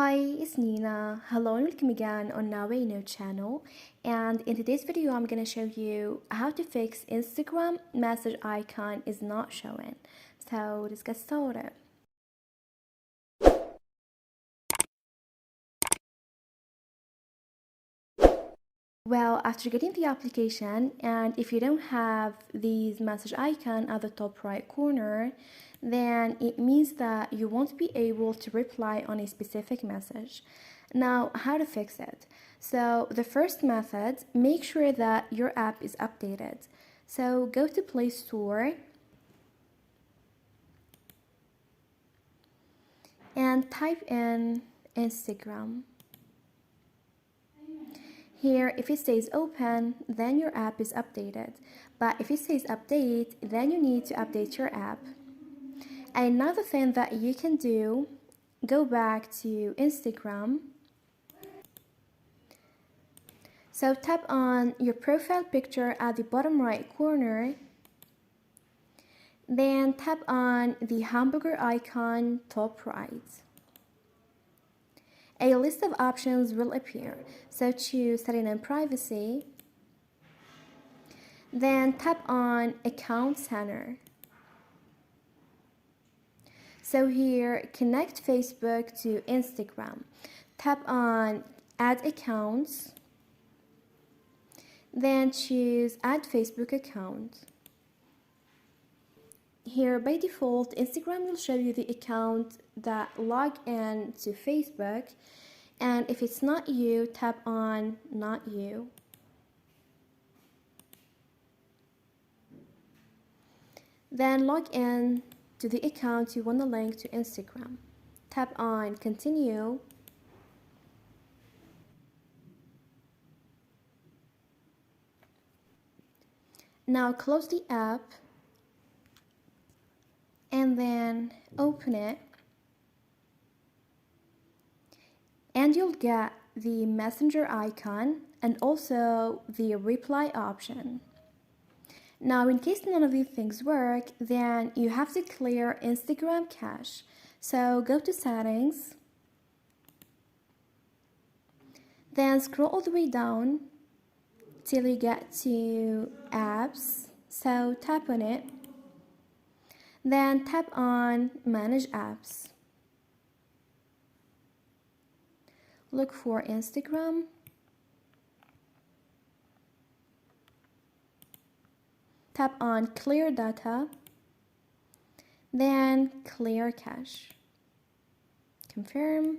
Hi, it's Nina. Hello and welcome again on nowiknow channel. And in today's video, I'm gonna show you how to fix Instagram message icon is not showing. So let's get started. Well, after getting the application, and if you don't have these message icon at the top right corner, then it means that you won't be able to reply on a specific message. Now, how to fix it? So the first method, make sure that your app is updated. So go to Play Store and type in Instagram. Here, if it says open, then your app is updated. But if it says update, then you need to update your app. Another thing that you can do, go back to Instagram. So tap on your profile picture at the bottom right corner. Then tap on the hamburger icon top right. A list of options will appear, so choose Setting and Privacy. Then tap on Account Center. So here, connect Facebook to Instagram. Tap on Add Accounts. Then choose Add Facebook Account. Here, by default, Instagram will show you the account that log in to Facebook, and if it's not you, tap on Not You. Then log in to the account you want to link to Instagram. Tap on Continue. Now close the app and then open it, and you'll get the messenger icon and also the reply option. Now, in case none of these things work, then you have to clear Instagram cache. So go to Settings, then scroll all the way down till you get to Apps. So tap on it. Then tap on Manage Apps. Look for Instagram. Tap on Clear Data. Then Clear Cache. Confirm.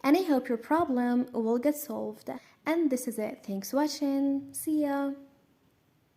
And I hope your problem will get solved. And this is it. Thanks for watching. See ya.